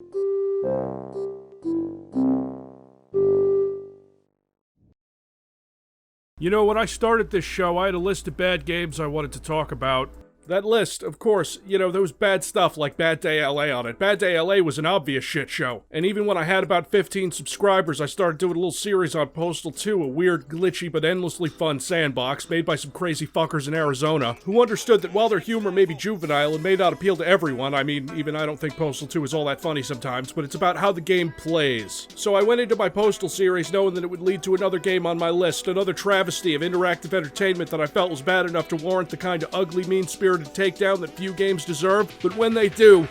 You know, when I started this show, I had a list of bad games I wanted to talk about. That list, of course, there was bad stuff like Bad Day LA on it. Bad Day LA was an obvious shit show. And even when I had about 15 subscribers, I started doing a little series on Postal 2, a weird, glitchy, but endlessly fun sandbox made by some crazy fuckers in Arizona who understood that while their humor may be juvenile and may not appeal to everyone, I mean, even I don't think Postal 2 is all that funny sometimes, but it's about how the game plays. So I went into my Postal series knowing that it would lead to another game on my list, another travesty of interactive entertainment that I felt was bad enough to warrant the kind of ugly, mean-spirited takedown that few games deserve, but when they do,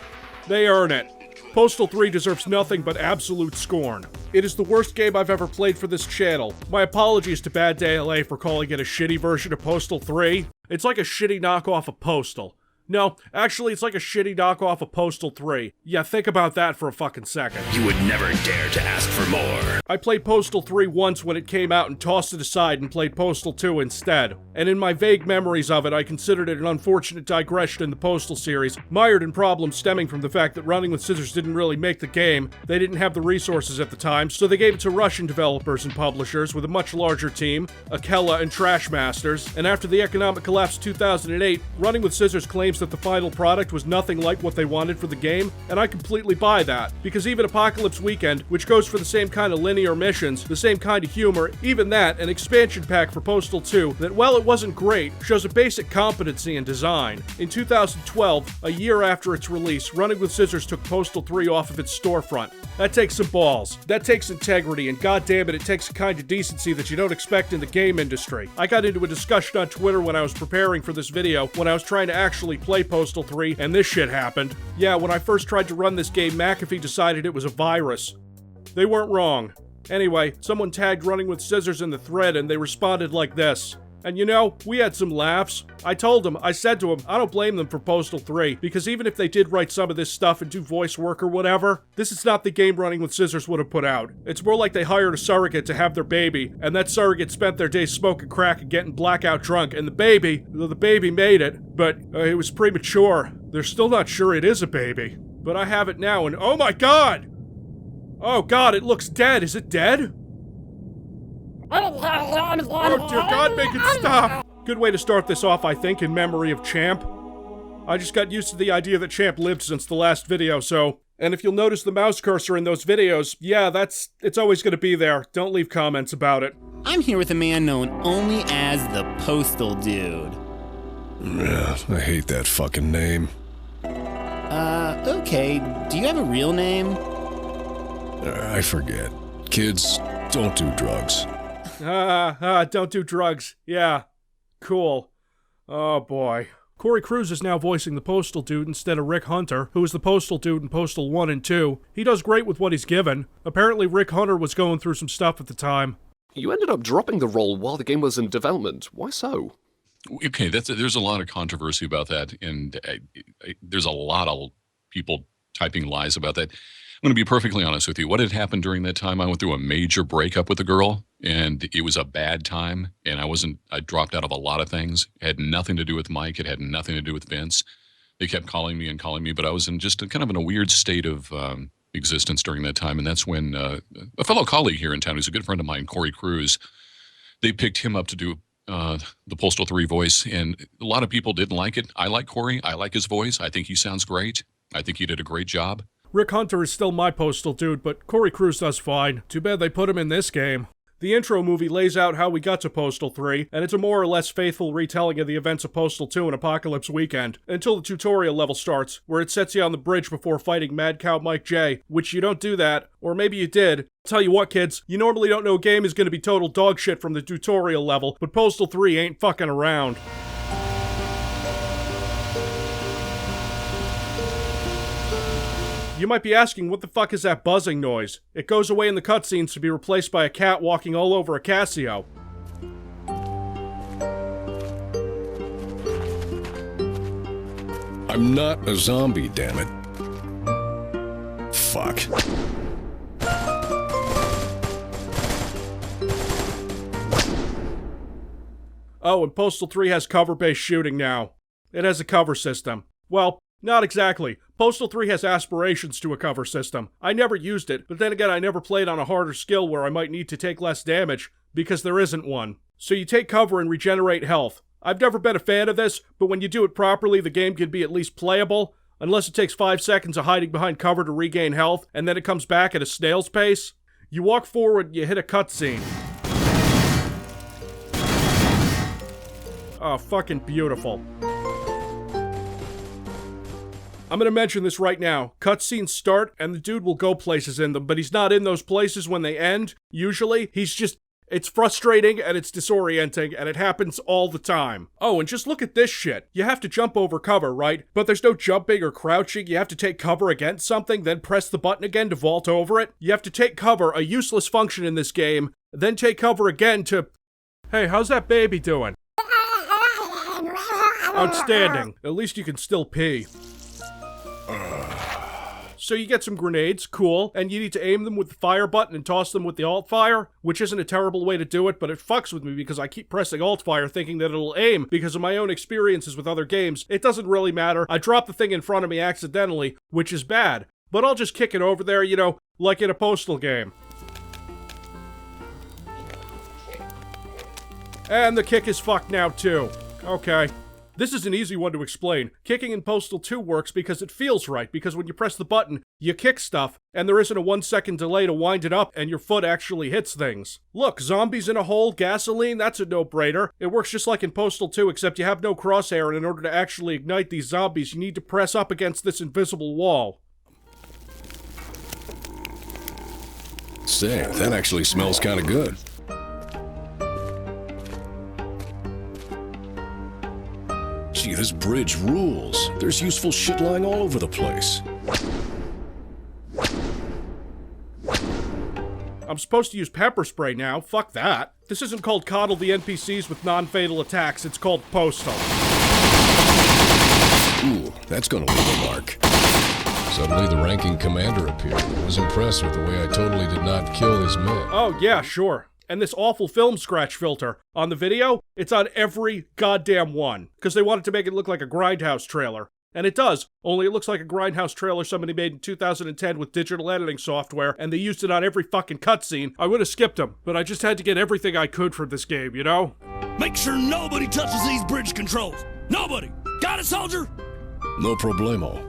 they earn it. Postal 3 deserves nothing but absolute scorn. It is the worst game I've ever played for this channel. My apologies to Bad Day LA for calling it a shitty version of Postal 3. It's like a shitty knockoff of Postal. No, actually, it's like a shitty knockoff of Postal 3. Yeah, think about that for a fucking second. You would never dare to ask for more. I played Postal 3 once when it came out and tossed it aside and played Postal 2 instead. And in my vague memories of it, I considered it an unfortunate digression in the Postal series, mired in problems stemming from the fact that Running with Scissors didn't really make the game. They didn't have the resources at the time, so they gave it to Russian developers and publishers with a much larger team, Akella and Trashmasters, and after the economic collapse of 2008, Running with Scissors claims that the final product was nothing like what they wanted for the game, and I completely buy that, because even Apocalypse Weekend, which goes for the same kind of linear missions, the same kind of humor, even that, an expansion pack for Postal 2, that while it wasn't great, shows a basic competency in design. In 2012, a year after its release, Running with Scissors took Postal 3 off of its storefront. That takes some balls. That takes integrity, and goddammit, it takes a kind of decency that you don't expect in the game industry. I got into a discussion on Twitter when I was preparing for this video, when I was trying to actually play Postal 3, and this shit happened. Yeah, when I first tried to run this game, McAfee decided it was a virus. They weren't wrong. Anyway, someone tagged Running with Scissors in the thread, and they responded like this. And we had some laughs. I said to them, I don't blame them for Postal 3, because even if they did write some of this stuff and do voice work or whatever, this is not the game Running with Scissors would have put out. It's more like they hired a surrogate to have their baby, and that surrogate spent their days smoking crack and getting blackout drunk, and the baby made it, but it was premature. They're still not sure it is a baby. But I have it now, and oh my god! Oh god, it looks dead. Is it dead? Oh dear god, make it stop! Good way to start this off, I think, in memory of Champ. I just got used to the idea that Champ lived since the last video, so... And if you'll notice the mouse cursor in those videos, yeah, it's always gonna be there. Don't leave comments about it. I'm here with a man known only as the Postal Dude. Yeah, I hate that fucking name. Okay, do you have a real name? I forget. Kids, don't do drugs. Don't do drugs. Yeah. Cool. Oh boy. Corey Cruz is now voicing the Postal Dude instead of Rick Hunter, who was the Postal Dude in Postal 1 and 2. He does great with what he's given. Apparently Rick Hunter was going through some stuff at the time. You ended up dropping the role while the game was in development. Why so? Okay, there's a lot of controversy about that, and there's a lot of people typing lies about that. I'm going to be perfectly honest with you. What had happened during that time, I went through a major breakup with a girl, and it was a bad time, and I dropped out of a lot of things. It had nothing to do with Mike. It had nothing to do with Vince. They kept calling me, but I was in just in a weird state of existence during that time, and that's when a fellow colleague here in town, who's a good friend of mine, Corey Cruz, they picked him up to do the Postal 3 voice, and a lot of people didn't like it. I like Corey. I like his voice. I think he sounds great. I think he did a great job. Rick Hunter is still my Postal Dude, but Corey Cruz does fine. Too bad they put him in this game. The intro movie lays out how we got to Postal 3, and it's a more or less faithful retelling of the events of Postal 2 and Apocalypse Weekend, until the tutorial level starts, where it sets you on the bridge before fighting Mad Cow Mike J, which you don't do that, or maybe you did. Tell you what, kids, you normally don't know a game is gonna be total dog shit from the tutorial level, but Postal 3 ain't fucking around. You might be asking, what the fuck is that buzzing noise? It goes away in the cutscenes to be replaced by a cat walking all over a Casio. I'm not a zombie, damn it. Fuck. Oh, and Postal 3 has cover-based shooting now. It has a cover system. Well, Not exactly. Postal 3 has aspirations to a cover system. I never used it, but then again I never played on a harder skill where I might need to take less damage, because there isn't one. So you take cover and regenerate health. I've never been a fan of this, but when you do it properly the game can be at least playable, unless it takes 5 seconds of hiding behind cover to regain health, and then it comes back at a snail's pace. You walk forward and you hit a cutscene. Oh, fucking beautiful. I'm gonna mention this right now. Cutscenes start, and the dude will go places in them, but he's not in those places when they end, usually. It's frustrating, and it's disorienting, and it happens all the time. Oh, and just look at this shit. You have to jump over cover, right? But there's no jumping or crouching. You have to take cover against something, then press the button again to vault over it. You have to take cover, a useless function in this game, then take cover again to... Hey, how's that baby doing? Outstanding. At least you can still pee. So you get some grenades, cool, and you need to aim them with the fire button and toss them with the alt fire, which isn't a terrible way to do it, but it fucks with me because I keep pressing alt fire thinking that it'll aim because of my own experiences with other games. It doesn't really matter. I drop the thing in front of me accidentally, which is bad, but I'll just kick it over there, you know, like in a Postal game. And the kick is fucked now too. Okay. This is an easy one to explain. Kicking in Postal 2 works because it feels right, because when you press the button, you kick stuff, and there isn't a 1-second delay to wind it up, and your foot actually hits things. Look, zombies in a hole, gasoline, that's a no-brainer. It works just like in Postal 2, except you have no crosshair, and in order to actually ignite these zombies, you need to press up against this invisible wall. Say, that actually smells kinda good. Gee, this bridge rules. There's useful shit lying all over the place. I'm supposed to use pepper spray now, fuck that. This isn't called coddle the NPCs with non-fatal attacks, it's called Postal. Ooh, that's gonna leave a mark. Suddenly the ranking commander appeared. I was impressed with the way I totally did not kill his men. Oh yeah, sure. And this awful film scratch filter on the video, it's on every goddamn one. Because they wanted to make it look like a Grindhouse trailer. And it does, only it looks like a Grindhouse trailer somebody made in 2010 with digital editing software, and they used it on every fucking cutscene. I would have skipped them, but I just had to get everything I could from this game, you know? Make sure nobody touches these bridge controls. Nobody. Got it, soldier? No problemo.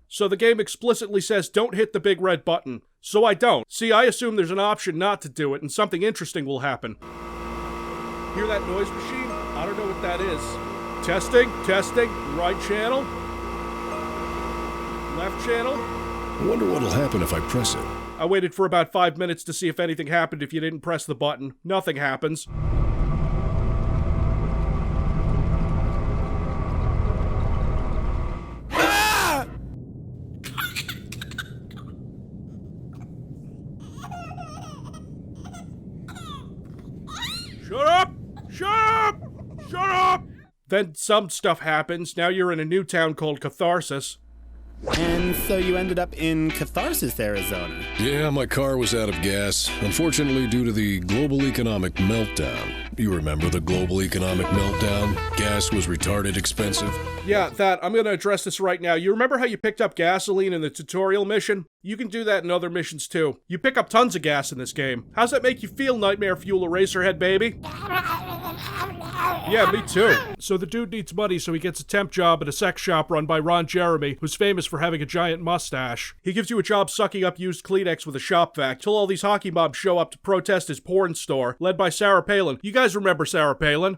So the game explicitly says don't hit the big red button. So I don't. See, I assume there's an option not to do it and something interesting will happen. Hear that noise machine? I don't know what that is. Testing, testing, right channel. Left channel. I wonder what'll happen if I press it. I waited for about 5 minutes to see if anything happened if you didn't press the button. Nothing happens. Shut up! Shut up! Shut up! Then some stuff happens. Now you're in a new town called Catharsis. And so you ended up in Catharsis, Arizona. Yeah, my car was out of gas. Unfortunately, due to the global economic meltdown. You remember the global economic meltdown? Gas was retarded expensive. Yeah, I'm gonna address this right now. You remember how you picked up gasoline in the tutorial mission? You can do that in other missions too. You pick up tons of gas in this game. How's that make you feel, Nightmare Fuel Eraserhead, baby? Yeah, me too. So the dude needs money, so he gets a temp job at a sex shop run by Ron Jeremy, who's famous for having a giant mustache. He gives you a job sucking up used Kleenex with a shop vac till all these hockey mobs show up to protest his porn store, led by Sarah Palin. You guys remember Sarah Palin?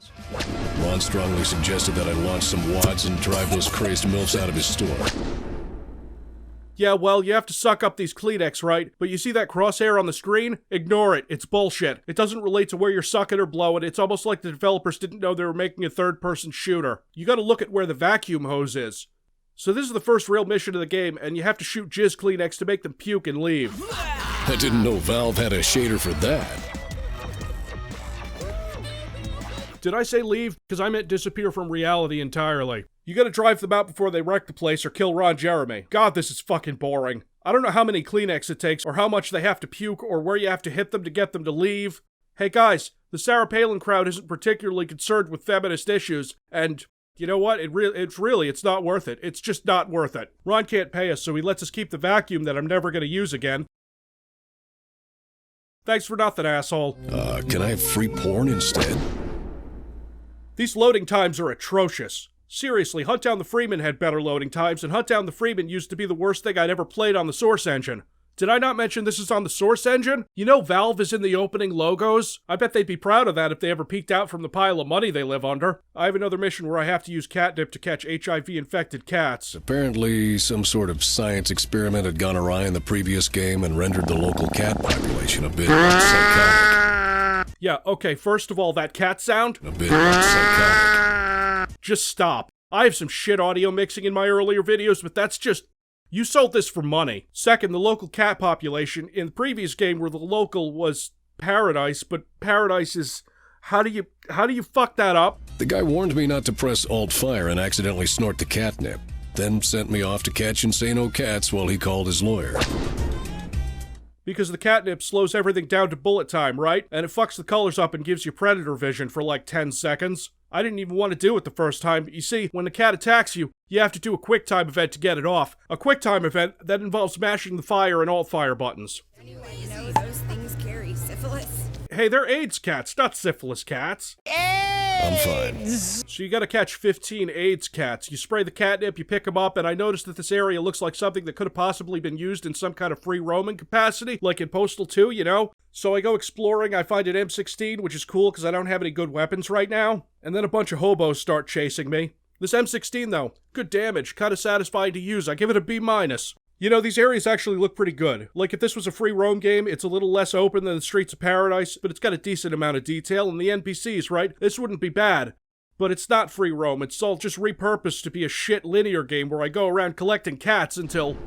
Ron strongly suggested that I launch some wads and drive those crazed MILFs out of his store. Yeah, well, you have to suck up these Kleenex, right? But you see that crosshair on the screen? Ignore it. It's bullshit. It doesn't relate to where you're sucking or blowing. It's almost like the developers didn't know they were making a third-person shooter. You gotta look at where the vacuum hose is. So this is the first real mission of the game, and you have to shoot jizz Kleenex to make them puke and leave. I didn't know Valve had a shader for that. Did I say leave? Because I meant disappear from reality entirely. You gotta drive them out before they wreck the place or kill Ron Jeremy. God, this is fucking boring. I don't know how many Kleenex it takes, or how much they have to puke, or where you have to hit them to get them to leave. Hey guys, the Sarah Palin crowd isn't particularly concerned with feminist issues, and you know what? It's not worth it. It's just not worth it. Ron can't pay us, so he lets us keep the vacuum that I'm never gonna use again. Thanks for nothing, asshole. Can I have free porn instead? These loading times are atrocious. Seriously, Hunt Down the Freeman had better loading times, and Hunt Down the Freeman used to be the worst thing I'd ever played on the Source engine. Did I not mention this is on the Source engine? You know Valve is in the opening logos? I bet they'd be proud of that if they ever peeked out from the pile of money they live under. I have another mission where I have to use catnip to catch HIV-infected cats. Apparently, some sort of science experiment had gone awry in the previous game and rendered the local cat population a bit psychotic. Yeah, okay, first of all, that cat sound? A bit psychotic. Just stop. I have some shit audio mixing in my earlier videos, but that's just... You sold this for money. Second, the local cat population. In the previous game where the local was Paradise, but Paradise is... How do you fuck that up? The guy warned me not to press Alt-Fire and accidentally snort the catnip, then sent me off to catch Insano cats while he called his lawyer. Because the catnip slows everything down to bullet time, right? And it fucks the colors up and gives you predator vision for like 10 seconds. I didn't even want to do it the first time, but you see, when the cat attacks you, you have to do a QuickTime event to get it off. A QuickTime event that involves mashing the fire and Alt-Fire buttons. Anyway, you know, those things carry syphilis. Hey, they're AIDS cats, not syphilis cats. I'm fine. So you gotta catch 15 AIDS cats. You spray the catnip, you pick them up, and I noticed that this area looks like something that could have possibly been used in some kind of free roaming capacity, like in Postal 2, you know? So I go exploring, I find an M16, which is cool because I don't have any good weapons right now, and then a bunch of hobos start chasing me. This M16 though, good damage, kinda satisfying to use, I give it a B-. You know, these areas actually look pretty good. Like, if this was a free roam game, it's a little less open than the Streets of Paradise, but it's got a decent amount of detail, and the NPCs, right? This wouldn't be bad. But it's not free roam, it's all just repurposed to be a shit linear game where I go around collecting cats until...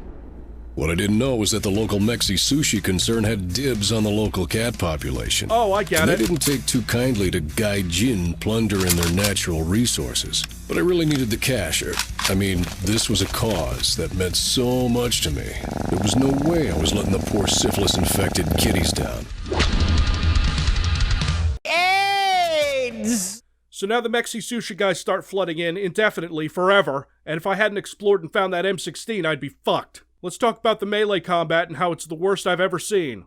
What I didn't know was that the local Mexi sushi concern had dibs on the local cat population. Oh, I get and it. They didn't take too kindly to gaijin plundering their natural resources. But I really needed the cash. This was a cause that meant so much to me. There was no way I was letting the poor syphilis-infected kitties down. AIDS! So now the Mexi sushi guys start flooding in indefinitely, forever, and if I hadn't explored and found that M16, I'd be fucked. Let's talk about the melee combat and how it's the worst I've ever seen.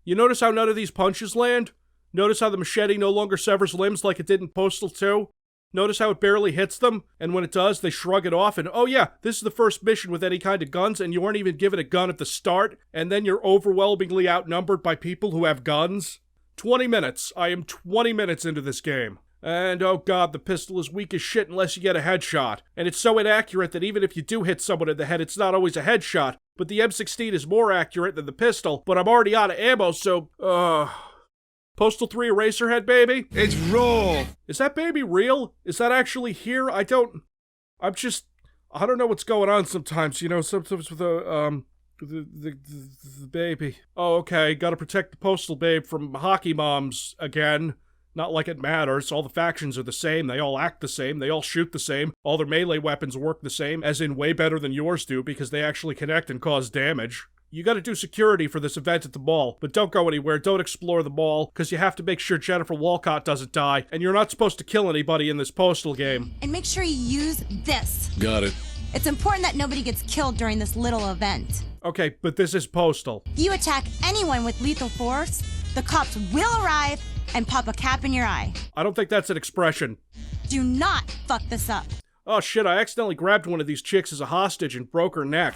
You notice how none of these punches land? Notice how the machete no longer severs limbs like it did in Postal 2? Notice how it barely hits them, and when it does, they shrug it off, and oh yeah, this is the first mission with any kind of guns, and you weren't even given a gun at the start, and then you're overwhelmingly outnumbered by people who have guns? 20 minutes. I am 20 minutes into this game. And oh god, the pistol is weak as shit unless you get a headshot. And it's so inaccurate that even if you do hit someone in the head, it's not always a headshot. But the M16 is more accurate than the pistol, but I'm already out of ammo, so, Postal 3 Eraserhead, baby? It's raw. Is that baby real? Is that actually here? I don't know what's going on sometimes, you know, sometimes with the baby. Oh, okay, gotta protect the Postal babe from hockey moms again. Not like it matters, all the factions are the same, they all act the same, they all shoot the same, all their melee weapons work the same, as in way better than yours do because they actually connect and cause damage. You gotta do security for this event at the mall, but don't go anywhere, don't explore the mall, because you have to make sure Jennifer Walcott doesn't die, and you're not supposed to kill anybody in this Postal game. And make sure you use this. Got it. It's important that nobody gets killed during this little event. Okay, but this is Postal. If you attack anyone with lethal force, the cops will arrive and pop a cap in your eye. I don't think that's an expression. Do not fuck this up. Oh shit, I accidentally grabbed one of these chicks as a hostage and broke her neck.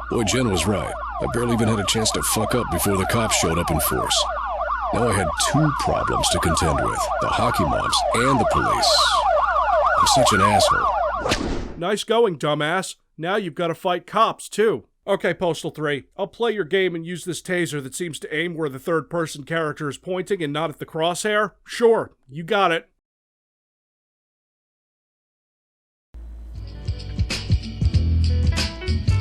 Boy, Jen was right. I barely even had a chance to fuck up before the cops showed up in force. Now I had two problems to contend with, the hockey moms and the police. I'm such an asshole. Nice going, dumbass. Now you've got to fight cops, too. Okay, Postal 3, I'll play your game and use this taser that seems to aim where the third-person character is pointing and not at the crosshair. Sure, you got it.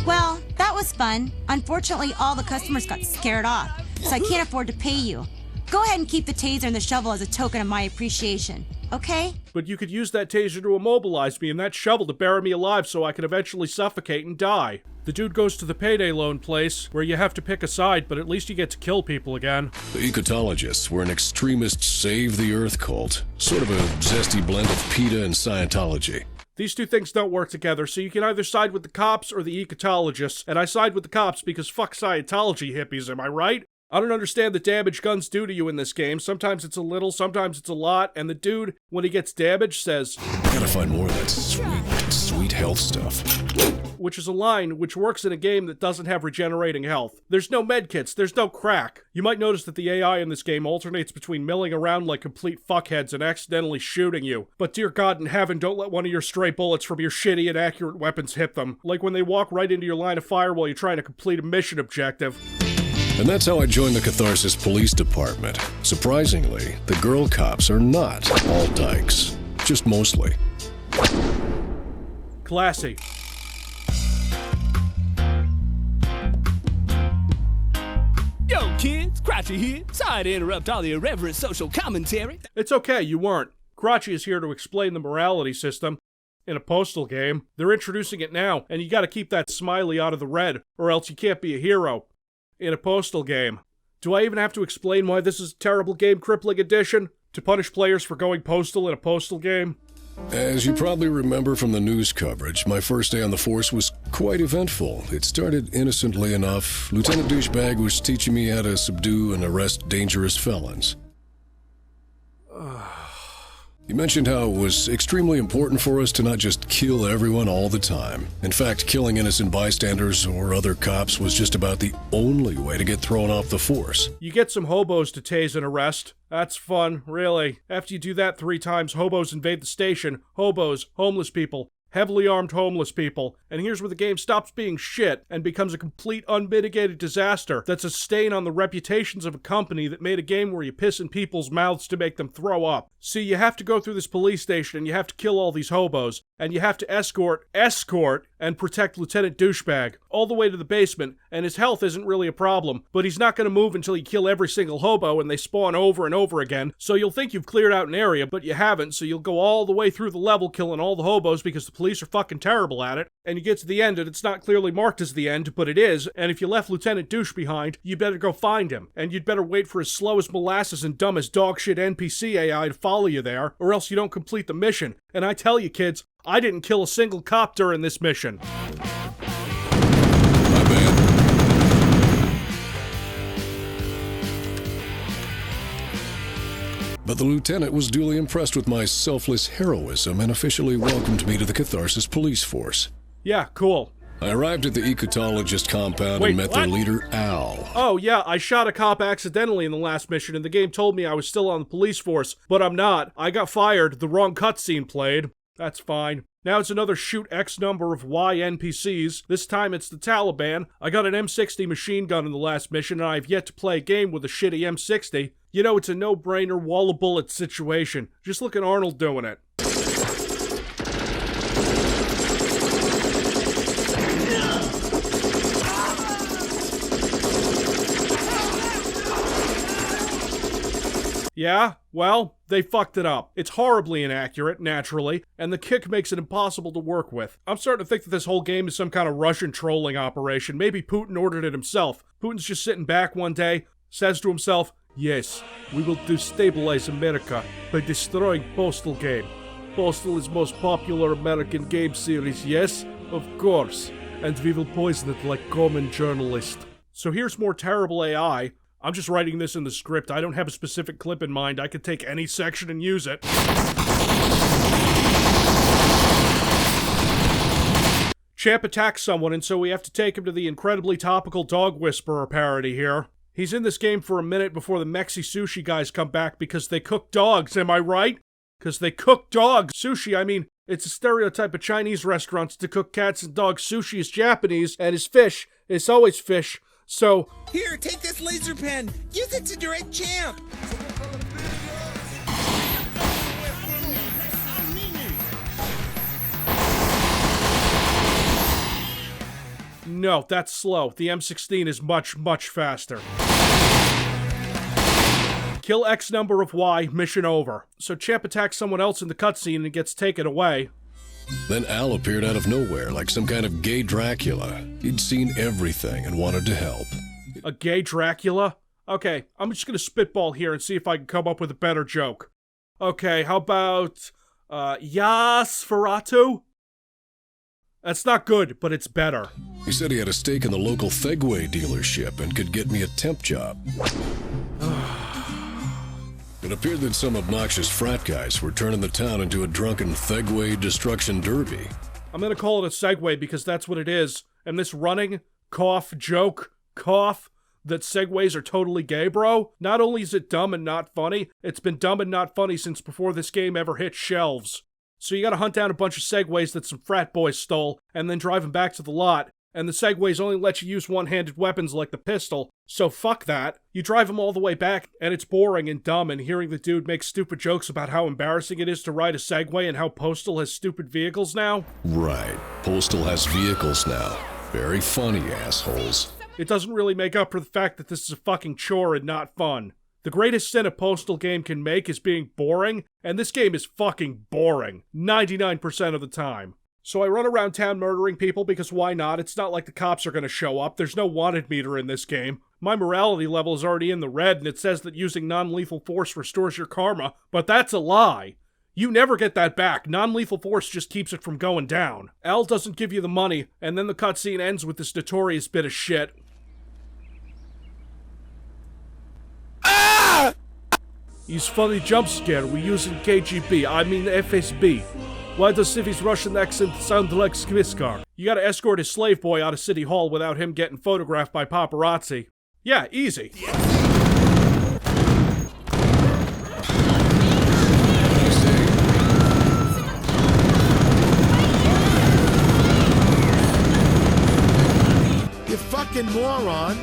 Well, that was fun. Unfortunately, all the customers got scared off, so I can't afford to pay you. Go ahead and keep the taser and the shovel as a token of my appreciation. okay? But you could use that taser to immobilize me and that shovel to bury me alive so I could eventually suffocate and die. The dude goes to the payday loan place, where you have to pick a side, but at least you get to kill people again. The Ecotologists were an extremist save-the-earth cult, sort of a zesty blend of PETA and Scientology. These two things don't work together, so you can either side with the cops or the Ecotologists, and I side with the cops because fuck Scientology hippies, am I right? I don't understand the damage guns do to you in this game. Sometimes it's a little, sometimes it's a lot, and the dude, when he gets damaged, says, Gotta find more of that sweet health stuff. Which is a line which works in a game that doesn't have regenerating health. There's no medkits, there's no crack. You might notice that the AI in this game alternates between milling around like complete fuckheads and accidentally shooting you. But dear God in heaven, don't let one of your stray bullets from your shitty, inaccurate weapons hit them. Like when they walk right into your line of fire while you're trying to complete a mission objective. And that's how I joined the Catharsis Police Department. Surprisingly, the girl cops are not all dykes. Just mostly. Classy. Yo, kids, Crotchy here. Sorry to interrupt all the irreverent social commentary. It's okay, you weren't. Crotchy is here to explain the morality system. In a Postal game, they're introducing it now, and you gotta keep that smiley out of the red, or else you can't be a hero. In a Postal game. Do I even have to explain why this is a terrible game, Crippling Edition? To punish players for going postal in a Postal game? As you probably remember from the news coverage, my first day on the force was quite eventful. It started innocently enough. Lieutenant Douchebag was teaching me how to subdue and arrest dangerous felons. He mentioned how it was extremely important for us to not just kill everyone all the time. In fact, killing innocent bystanders or other cops was just about the only way to get thrown off the force. You get some hobos to tase and arrest. That's fun, really. After you do that 3 times, hobos invade the station. Hobos, homeless people, heavily armed homeless people. And here's where the game stops being shit and becomes a complete unmitigated disaster that's a stain on the reputations of a company that made a game where you piss in people's mouths to make them throw up. See, you have to go through this police station and you have to kill all these hobos. And you have to escort, and protect Lieutenant Douchebag all the way to the basement, and his health isn't really a problem, but he's not going to move until you kill every single hobo and they spawn over and over again, so you'll think you've cleared out an area, but you haven't, so you'll go all the way through the level killing all the hobos because the police are fucking terrible at it, and you get to the end and it's not clearly marked as the end, but it is, and if you left Lieutenant Douche behind, you better go find him, and you'd better wait for his slow as molasses and dumb as dogshit NPC AI to follow you there, or else you don't complete the mission, and I tell you kids, I didn't kill a single cop during this mission. My bad. But the lieutenant was duly impressed with my selfless heroism and officially welcomed me to the Catharsis police force. Yeah, cool. I arrived at the Ecotologist compound Wait, and met their what? leader, Al. Oh yeah, I shot a cop accidentally in the last mission and the game told me I was still on the police force, but I'm not. I got fired, the wrong cutscene played. That's fine. Now it's another shoot X number of Y NPCs. This time it's the Taliban. I got an M60 machine gun in the last mission and I've yet to play a game with a shitty M60. You know, it's a no-brainer wall of bullets situation. Just look at Arnold doing it. Yeah? Well, they fucked it up. It's horribly inaccurate, naturally, and the kick makes it impossible to work with. I'm starting to think that this whole game is some kind of Russian trolling operation. Maybe Putin ordered it himself. Putin's just sitting back one day, says to himself, "Yes, we will destabilize America by destroying Postal game. Postal is most popular American game series, yes? Of course. And we will poison it like common journalist." So here's more terrible AI. I'm just writing this in the script. I don't have a specific clip in mind. I could take any section and use it. Champ attacks someone, and so we have to take him to the incredibly topical Dog Whisperer parody here. He's in this game for a minute before the Mexi Sushi guys come back because they cook dogs, am I right? Because they cook dogs. Sushi, I mean, it's a stereotype of Chinese restaurants to cook cats and dogs. Sushi is Japanese, and is fish. It's always fish. So, here, take this laser pen. Use it to direct Champ. no, that's slow. The M16 is much, much faster. Kill X number of Y, mission over. So Champ attacks someone else in the cutscene and gets taken away. Then Al appeared out of nowhere like some kind of gay Dracula. He'd seen everything and wanted to help. A gay Dracula? Okay, I'm just gonna spitball here and see if I can come up with a better joke. Okay, how about, Yasferatu? That's not good, but it's better. He said he had a stake in the local Thegway dealership and could get me a temp job. It appeared that some obnoxious frat guys were turning the town into a drunken Thegway destruction derby. I'm gonna call it a segue because that's what it is. And this running, cough, joke, cough, that segues are totally gay, bro. Not only is it dumb and not funny, it's been dumb and not funny since before this game ever hit shelves. So you gotta hunt down a bunch of segways that some frat boys stole, and then drive them back to the lot. And the segways only let you use one-handed weapons like the pistol, so fuck that. You drive them all the way back, and it's boring and dumb, and hearing the dude make stupid jokes about how embarrassing it is to ride a Segway and how Postal has stupid vehicles now. Right. Postal has vehicles now. Very funny, assholes. It doesn't really make up for the fact that this is a fucking chore and not fun. The greatest sin a Postal game can make is being boring, and this game is fucking boring. 99% of the time. So I run around town murdering people because why not? It's not like the cops are gonna show up. There's no wanted meter in this game. My morality level is already in the red, and it says that using non-lethal force restores your karma, but that's a lie. You never get that back. Non-lethal force just keeps it from going down. Al doesn't give you the money, and then the cutscene ends with this notorious bit of shit. He's funny jump scare we use in KGB, I mean FSB. Why does Civi's Russian accent sound like Skviskar? You gotta escort his slave boy out of City Hall without him getting photographed by paparazzi. Yeah, easy. You fucking moron.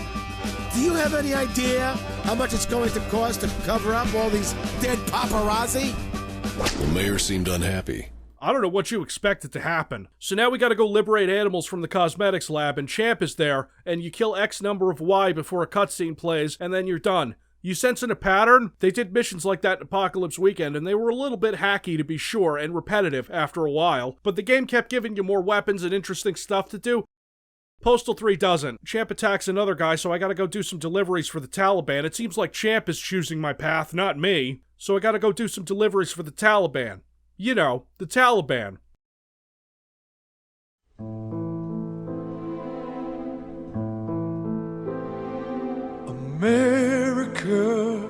Do you have any idea how much it's going to cost to cover up all these dead paparazzi? The mayor seemed unhappy. I don't know what you expected to happen. So now we gotta go liberate animals from the cosmetics lab, and Champ is there, and you kill X number of Y before a cutscene plays, and then you're done. You sensing a pattern? They did missions like that in Apocalypse Weekend, and they were a little bit hacky to be sure, and repetitive after a while, but the game kept giving you more weapons and interesting stuff to do. Postal 3 doesn't. Champ attacks another guy, so I gotta go do some deliveries for the Taliban. It seems like Champ is choosing my path, not me. So I gotta go do some deliveries for the Taliban. You know, the Taliban. America,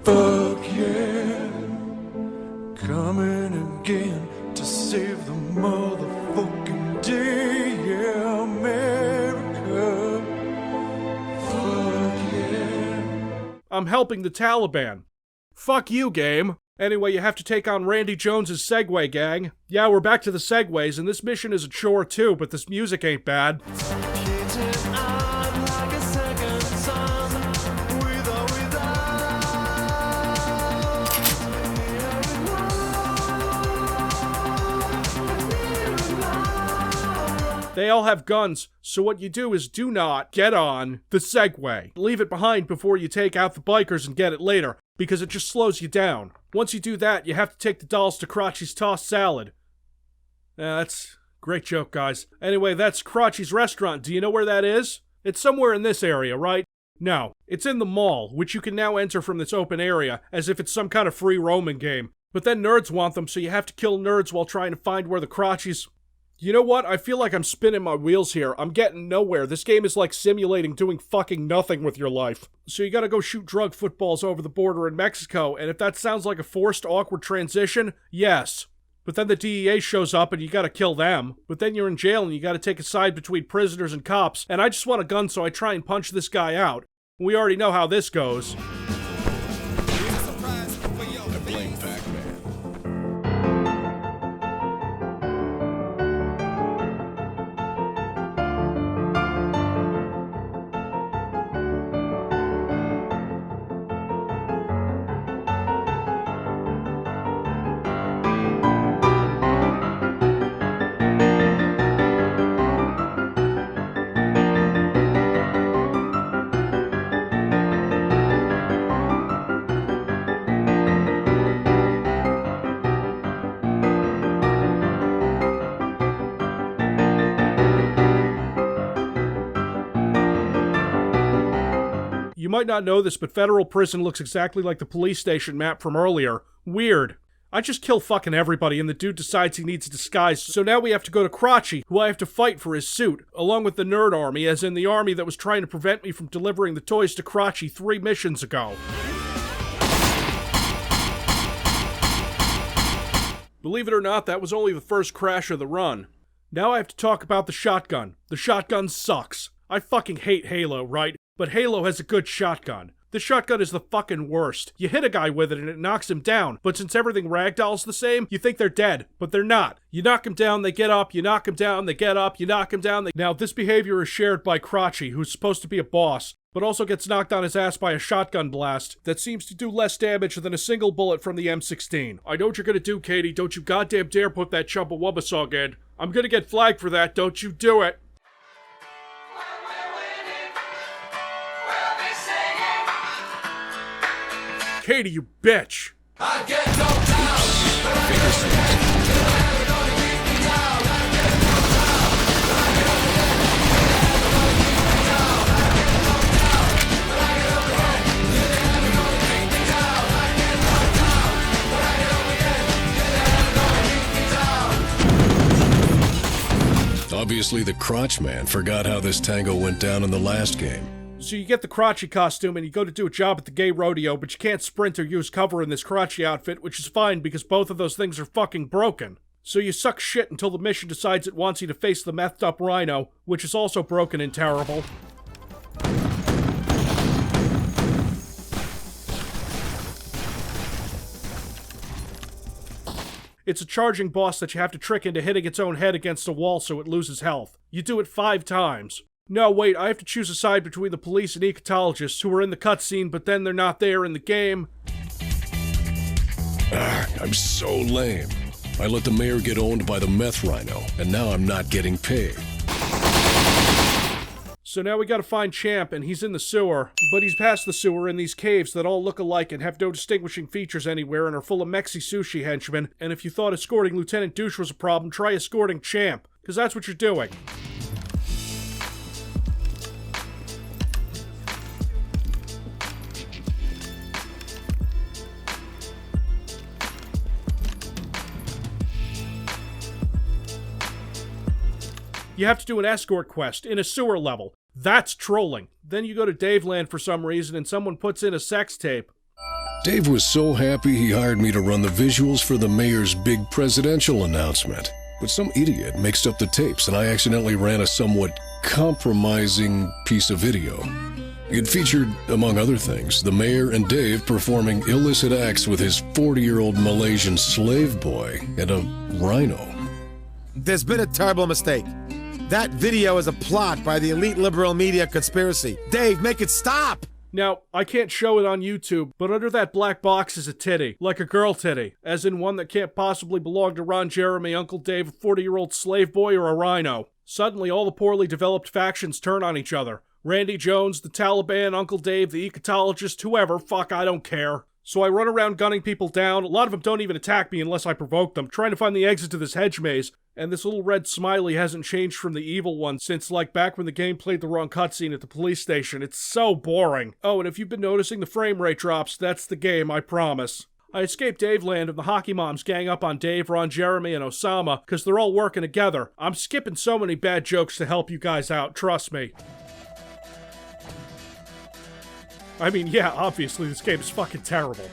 fuck yeah. Coming again to save the motherfucking day. Yeah, America, fuck yeah. I'm helping the Taliban. Fuck you, game. Anyway, you have to take on Randy Jones's Segway gang. Yeah, we're back to the Segways, and this mission is a chore too, but this music ain't bad. They all have guns, so what you do is do not get on the Segway. Leave it behind before you take out the bikers and get it later, because it just slows you down. Once you do that, you have to take the dolls to Crotchy's Tossed Salad. That's a great joke, guys. Anyway, that's Crotchy's restaurant. Do you know where that is? It's somewhere in this area, right? No, it's in the mall, which you can now enter from this open area, as if it's some kind of free roaming game. But then nerds want them, so you have to kill nerds while trying to find where the Crotchy's... You know what? I feel like I'm spinning my wheels here. I'm getting nowhere. This game is like simulating doing fucking nothing with your life. So you gotta go shoot drug footballs over the border in Mexico, and if that sounds like a forced, awkward transition, yes. But then the DEA shows up and you gotta kill them. But then you're in jail and you gotta take a side between prisoners and cops, and I just want a gun so I try and punch this guy out. We already know how this goes. I blame Pac-Man. might not know this, but Federal Prison looks exactly like the police station map from earlier. Weird. I just kill fucking everybody and the dude decides he needs a disguise, so now we have to go to Crotchy, who I have to fight for his suit, along with the nerd army, as in the army that was trying to prevent me from delivering the toys to Crotchy 3 missions ago. Believe it or not, that was only the first crash of the run. Now I have to talk about the shotgun. The shotgun sucks. I fucking hate Halo, right? But Halo has a good shotgun. The shotgun is the fucking worst. You hit a guy with it and it knocks him down, but since everything ragdoll's the same, you think they're dead, but they're not. You knock them down, they get up, you knock them down, they get up, you knock them down, they... Now, this behavior is shared by Crotchy, who's supposed to be a boss, but also gets knocked on his ass by a shotgun blast that seems to do less damage than a single bullet from the M16. I know what you're gonna do, Katie. Don't you goddamn dare put that Chumbawamba song in. I'm gonna get flagged for that, don't you do it. Katie, you bitch! I get no Obviously, the Crotch Man forgot how this tango went down in the last game. So you get the Crotchy costume and you go to do a job at the gay rodeo, but you can't sprint or use cover in this Crotchy outfit, which is fine because both of those things are fucking broken. So you suck shit until the mission decides it wants you to face the methed up Rhino, which is also broken and terrible. It's a charging boss that you have to trick into hitting its own head against a wall so it loses health. You do it 5 times. No, wait, I have to choose a side between the police and ecologists who are in the cutscene, but then they're not there in the game. I'm so lame. I let the mayor get owned by the meth rhino, and now I'm not getting paid. So now we gotta find Champ, and he's in the sewer, but he's past the sewer in these caves that all look alike and have no distinguishing features anywhere and are full of Mexi sushi henchmen, and if you thought escorting Lieutenant Douche was a problem, try escorting Champ, because that's what you're doing. You have to do an escort quest in a sewer level. That's trolling. Then you go to Daveland for some reason and someone puts in a sex tape. Dave was so happy he hired me to run the visuals for the mayor's big presidential announcement. But some idiot mixed up the tapes and I accidentally ran a somewhat compromising piece of video. It featured, among other things, the mayor and Dave performing illicit acts with his 40-year-old Malaysian slave boy and a rhino. There's been a terrible mistake. That video is a plot by the elite liberal media conspiracy. Dave, make it stop! Now, I can't show it on YouTube, but under that black box is a titty, like a girl titty, as in one that can't possibly belong to Ron Jeremy, Uncle Dave, a 40-year-old slave boy, or a rhino. Suddenly, all the poorly developed factions turn on each other. Randy Jones, the Taliban, Uncle Dave, the ecotologist, whoever, fuck, I don't care. So I run around gunning people down. A lot of them don't even attack me unless I provoke them, trying to find the exit to this hedge maze. And this little red smiley hasn't changed from the evil one since, like, back when the game played the wrong cutscene at the police station. It's so boring. Oh, and if you've been noticing the frame rate drops, that's the game, I promise. I escaped Daveland and the hockey moms gang up on Dave, Ron Jeremy, and Osama, because they're all working together. I'm skipping so many bad jokes to help you guys out, trust me. I mean, yeah, obviously this game is fucking terrible.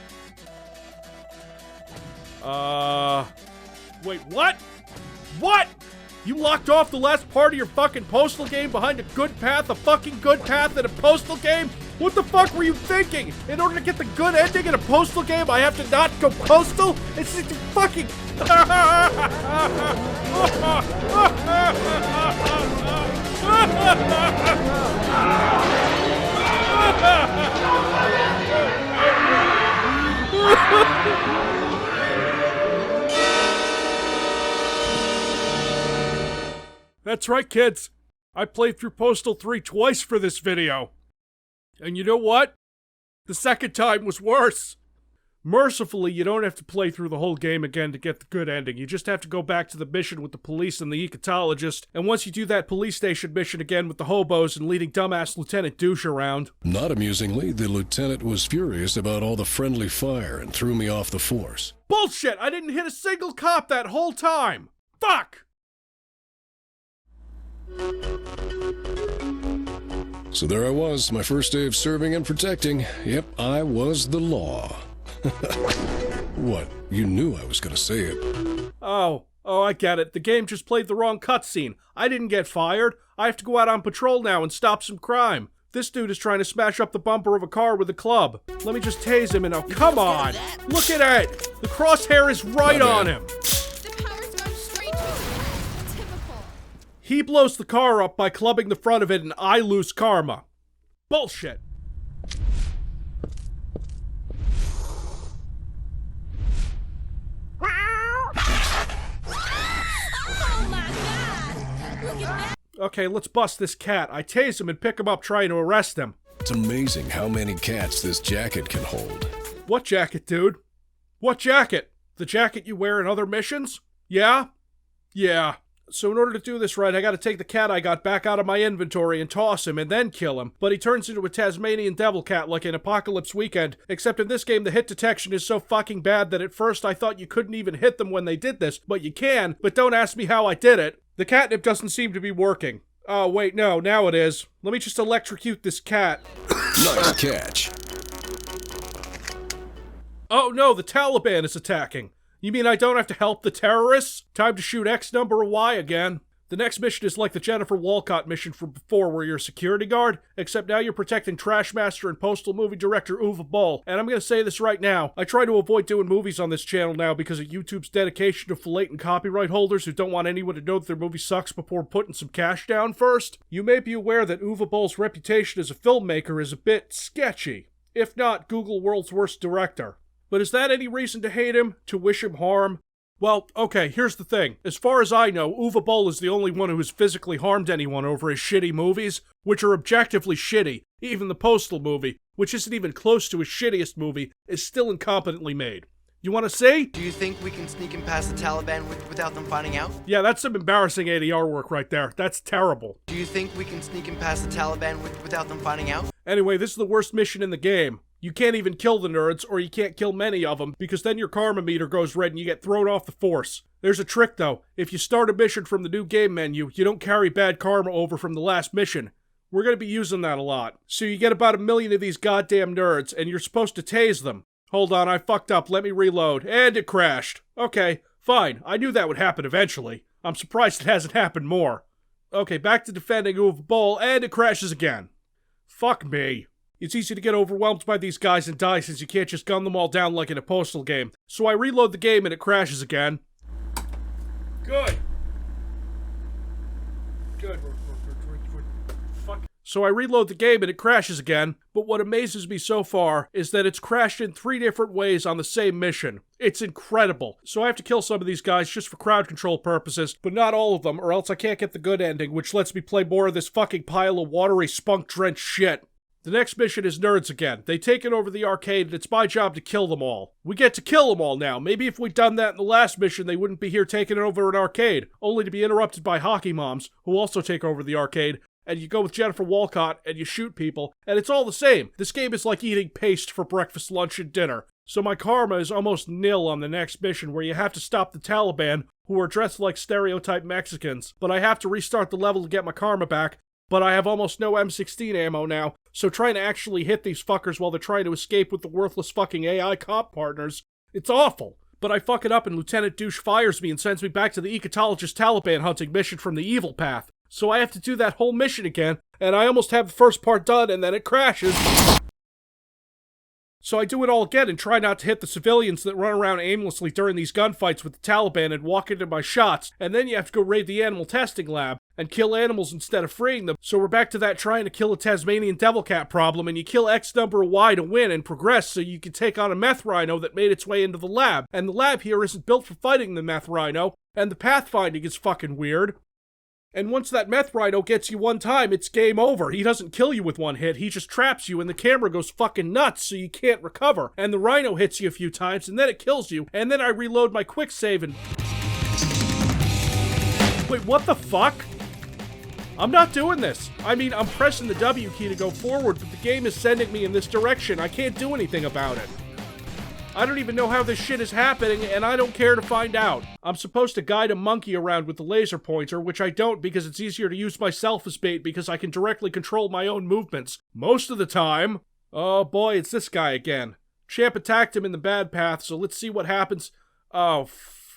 Wait, what? What? You locked off the last part of your fucking Postal game behind a good path, a fucking good path in a Postal game? What the fuck were you thinking? In order to get the good ending in a Postal game, I have to not go postal? It's just fucking... That's right, kids. I played through Postal 3 twice for this video. And you know what? The second time was worse. Mercifully, you don't have to play through the whole game again to get the good ending. You just have to go back to the mission with the police and the ecotologist, and once you do that police station mission again with the hobos and leading dumbass Lieutenant Douche around. Not amusingly, the lieutenant was furious about all the friendly fire and threw me off the force. Bullshit! I didn't hit a single cop that whole time! Fuck! So there I was, my first day of serving and protecting. Yep, I was the law. What? You knew I was gonna say it. Oh, I get it. The game just played the wrong cutscene. I didn't get fired. I have to go out on patrol now and stop some crime. This dude is trying to smash up the bumper of a car with a club. Let me just tase him and oh, come on! Look at it! The crosshair is right on him! The power's gone straight to his head. Typical. He blows the car up by clubbing the front of it and I lose karma. Bullshit. Okay, let's bust this cat. I tase him and pick him up trying to arrest him. It's amazing how many cats this jacket can hold. What jacket, dude? What jacket? The jacket you wear in other missions? Yeah? Yeah. So in order to do this right, I gotta take the cat I got back out of my inventory and toss him and then kill him. But he turns into a Tasmanian devil cat like in Apocalypse Weekend, except in this game the hit detection is so fucking bad that at first I thought you couldn't even hit them when they did this, but you can, but don't ask me how I did it. The catnip doesn't seem to be working. Oh wait, no, now it is. Let me just electrocute this cat. Nice catch. Oh no, the Taliban is attacking. You mean I don't have to help the terrorists? Time to shoot X number of Y again. The next mission is like the Jennifer Walcott mission from before where you're a security guard, except now you're protecting Trashmaster and Postal movie director Uwe Boll. And I'm gonna say this right now, I try to avoid doing movies on this channel now because of YouTube's dedication to filleting copyright holders who don't want anyone to know that their movie sucks before putting some cash down first. You may be aware that Uwe Boll's reputation as a filmmaker is a bit sketchy, if not Google World's Worst Director. But is that any reason to hate him? To wish him harm? Well, okay, here's the thing. As far as I know, Uwe Boll is the only one who has physically harmed anyone over his shitty movies, which are objectively shitty. Even the Postal movie, which isn't even close to his shittiest movie, is still incompetently made. You wanna see? Do you think we can sneak in past the Taliban without them finding out? Yeah, that's some embarrassing ADR work right there. That's terrible. Do you think we can sneak in past the Taliban without them finding out? Anyway, this is the worst mission in the game. You can't even kill the nerds, or you can't kill many of them, because then your karma meter goes red and you get thrown off the force. There's a trick though. If you start a mission from the new game menu, you don't carry bad karma over from the last mission. We're gonna be using that a lot. So you get about 1 million of these goddamn nerds, and you're supposed to tase them. Hold on, I fucked up, let me reload. And it crashed. Okay, fine. I knew that would happen eventually. I'm surprised it hasn't happened more. Okay, back to defending Uwe Boll, and it crashes again. Fuck me. It's easy to get overwhelmed by these guys and die since you can't just gun them all down like in a Postal game. So I reload the game and it crashes again. Good. Good. Fuck. So I reload the game and it crashes again, but what amazes me so far is that it's crashed in 3 different ways on the same mission. It's incredible. So I have to kill some of these guys just for crowd control purposes, but not all of them, or else I can't get the good ending, which lets me play more of this fucking pile of watery, spunk-drenched shit. The next mission is nerds again. They taken over the arcade and it's my job to kill them all. We get to kill them all now. Maybe if we'd done that in the last mission, they wouldn't be here taking over an arcade, only to be interrupted by hockey moms, who also take over the arcade, and you go with Jennifer Walcott and you shoot people, and it's all the same. This game is like eating paste for breakfast, lunch, and dinner. So my karma is almost nil on the next mission where you have to stop the Taliban, who are dressed like stereotype Mexicans, but I have to restart the level to get my karma back. But I have almost no M16 ammo now, so trying to actually hit these fuckers while they're trying to escape with the worthless fucking AI cop partners, it's awful. But I fuck it up and Lieutenant Douche fires me and sends me back to the ecotologist Taliban hunting mission from the evil path. So I have to do that whole mission again, and I almost have the first part done and then it crashes. So I do it all again and try not to hit the civilians that run around aimlessly during these gunfights with the Taliban and walk into my shots, and then you have to go raid the animal testing lab and kill animals instead of freeing them. So we're back to that trying to kill a Tasmanian devil cat problem, and you kill X number of Y to win and progress so you can take on a meth rhino that made its way into the lab. And the lab here isn't built for fighting the meth rhino, and the pathfinding is fucking weird. And once that meth rhino gets you one time, it's game over. He doesn't kill you with one hit, he just traps you and the camera goes fucking nuts so you can't recover. And the rhino hits you a few times and then it kills you. And then I reload my quick save and... Wait, what the fuck? I'm not doing this. I mean, I'm pressing the W key to go forward, but the game is sending me in this direction. I can't do anything about it. I don't even know how this shit is happening, and I don't care to find out. I'm supposed to guide a monkey around with the laser pointer, which I don't because it's easier to use myself as bait because I can directly control my own movements. Most of the time. Oh boy, it's this guy again. Champ attacked him in the bad path, so let's see what happens. Oh,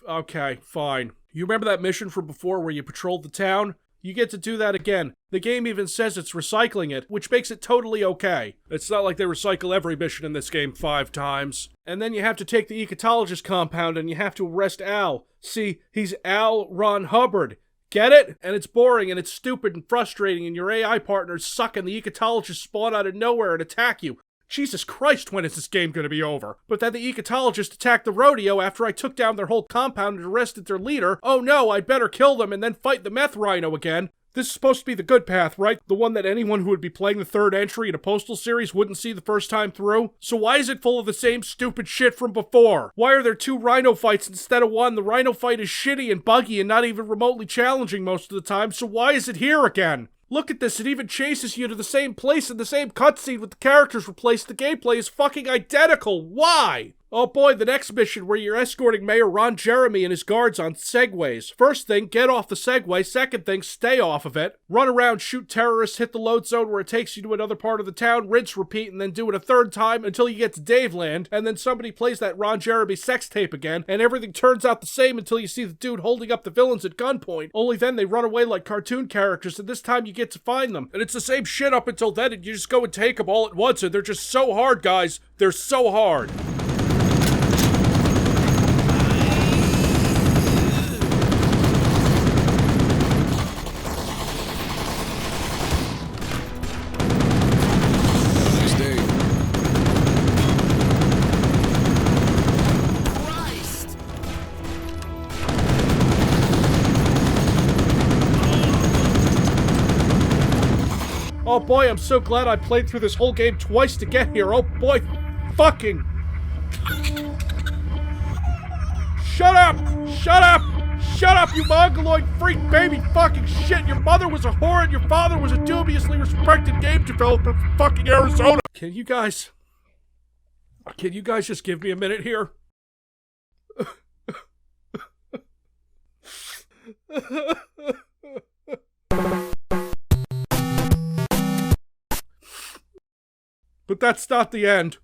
okay, fine. You remember that mission from before where you patrolled the town? You get to do that again. The game even says it's recycling it, which makes it totally okay. It's not like they recycle every mission in this game 5 times. And then you have to take the ecotologist compound and you have to arrest Al. See, he's Al Ron Hubbard. Get it? And it's boring and it's stupid and frustrating and your AI partners suck and the ecotologists spawn out of nowhere and attack you. Jesus Christ, when is this game gonna be over? But then the ecotologists attacked the rodeo after I took down their whole compound and arrested their leader. Oh no, I'd better kill them and then fight the meth rhino again. This is supposed to be the good path, right? The one that anyone who would be playing the third entry in a Postal series wouldn't see the first time through? So why is it full of the same stupid shit from before? Why are there 2 rhino fights instead of 1? The rhino fight is shitty and buggy and not even remotely challenging most of the time, so why is it here again? Look at this, it even chases you to the same place in the same cutscene with the characters replaced. The gameplay is fucking identical. Why? Oh boy, the next mission where you're escorting Mayor Ron Jeremy and his guards on segways. First thing, get off the segway. Second thing, stay off of it. Run around, shoot terrorists, hit the load zone where it takes you to another part of the town, rinse, repeat, and then do it a 3rd time until you get to Daveland, and then somebody plays that Ron Jeremy sex tape again, and everything turns out the same until you see the dude holding up the villains at gunpoint. Only then they run away like cartoon characters, and this time you get to find them. And it's the same shit up until then, and you just go and take them all at once, and they're just so hard, guys. They're so hard. Oh boy, I'm so glad I played through this whole game twice to get here. Oh boy, fucking... Shut up! Shut up! Shut up, you mongoloid freak baby fucking shit! Your mother was a whore and your father was a dubiously respected game developer from fucking Arizona! Can you guys just give me a minute here? But that's not the end.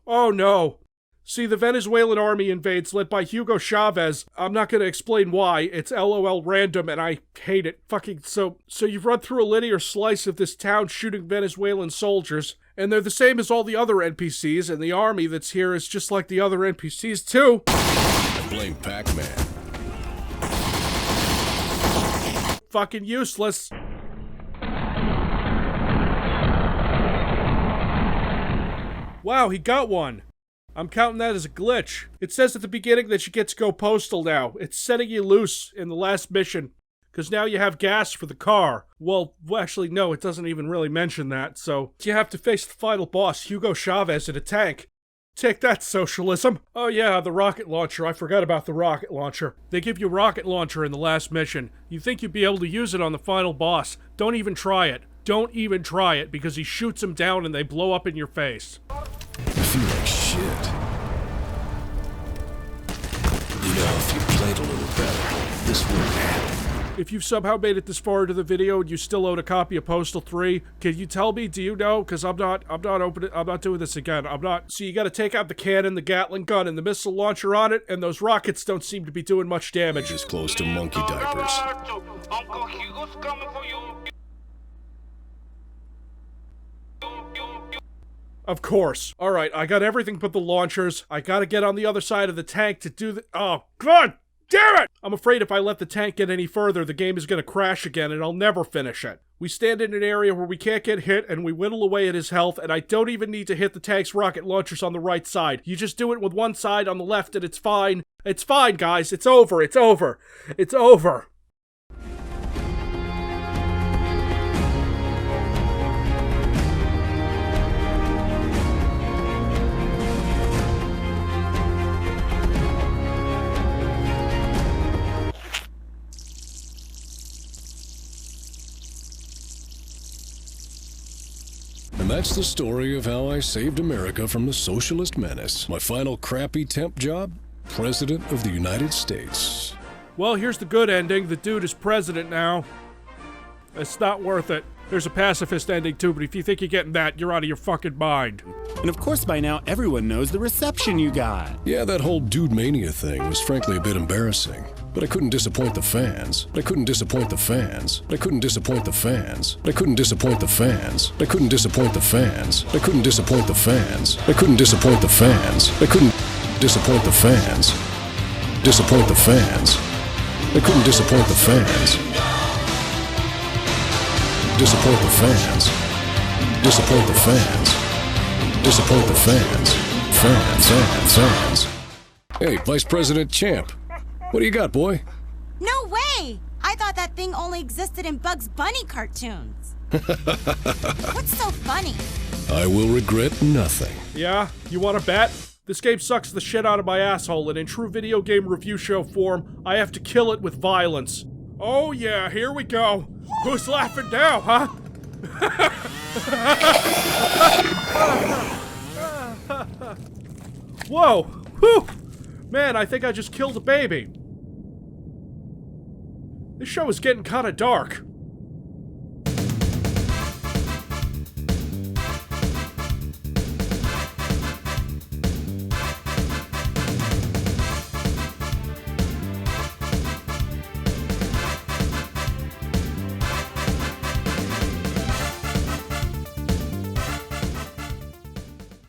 Oh no. See, the Venezuelan army invades led by Hugo Chavez. I'm not gonna explain why. It's LOL random and I hate it. Fucking so you've run through a linear slice of this town shooting Venezuelan soldiers, and they're the same as all the other NPCs, and the army that's here is just like the other NPCs too. I blame Pac-Man. Fucking useless. Wow, he got one. I'm counting that as a glitch. It says at the beginning that you get to go postal now. It's setting you loose in the last mission, because now you have gas for the car. Well, actually, no, it doesn't even really mention that, so you have to face the final boss, Hugo Chavez, in a tank. Take that, socialism. Oh yeah, the rocket launcher. I forgot about the rocket launcher. They give you a rocket launcher in the last mission. You think you'd be able to use it on the final boss. Don't even try it. Don't even try it, because he shoots them down and they blow up in your face. I feel like shit. You know, if you played a little better, this wouldn't happen. If you've somehow made it this far into the video and you still own a copy of Postal 3, can you tell me? Do you know? Because I'm not doing this again. So you gotta take out the cannon, the Gatling gun, and the missile launcher on it, and those rockets don't seem to be doing much damage. Just close to monkey diapers. Uncle Hugo's coming for you. Of course. Alright, I got everything but the launchers. I gotta get on the other side of the tank to do the- Oh, God damn it! I'm afraid if I let the tank get any further, the game is gonna crash again and I'll never finish it. We stand in an area where we can't get hit and we whittle away at his health, and I don't even need to hit the tank's rocket launchers on the right side. You just do it with one side on the left and it's fine. It's fine, guys. It's over. It's over. It's over. And that's the story of how I saved America from the socialist menace. My final crappy temp job? President of the United States. Well, here's the good ending. The dude is president now. It's not worth it. There's a pacifist ending too, but if you think you're getting that, you're out of your fucking mind. And of course by now everyone knows the reception you got. Yeah, that whole Dude Mania thing was frankly a bit embarrassing. But I couldn't disappoint the fans. I couldn't disappoint the fans. I couldn't disappoint the fans. I couldn't disappoint the fans. I couldn't disappoint the fans. I couldn't disappoint the fans. I couldn't disappoint the fans. I couldn't disappoint the fans. Disappoint the fans. I couldn't disappoint the fans. Disappoint the fans. Disappoint the fans. Disappoint the fans. Fans. Hey, Vice President Champ. What do you got, boy? No way! I thought that thing only existed in Bugs Bunny cartoons. What's so funny? I will regret nothing. Yeah? You want to bet? This game sucks the shit out of my asshole, and in true video game review show form, I have to kill it with violence. Oh yeah, here we go. Who's laughing now, huh? Whoa! Whew! Man, I think I just killed a baby. This show is getting kinda dark.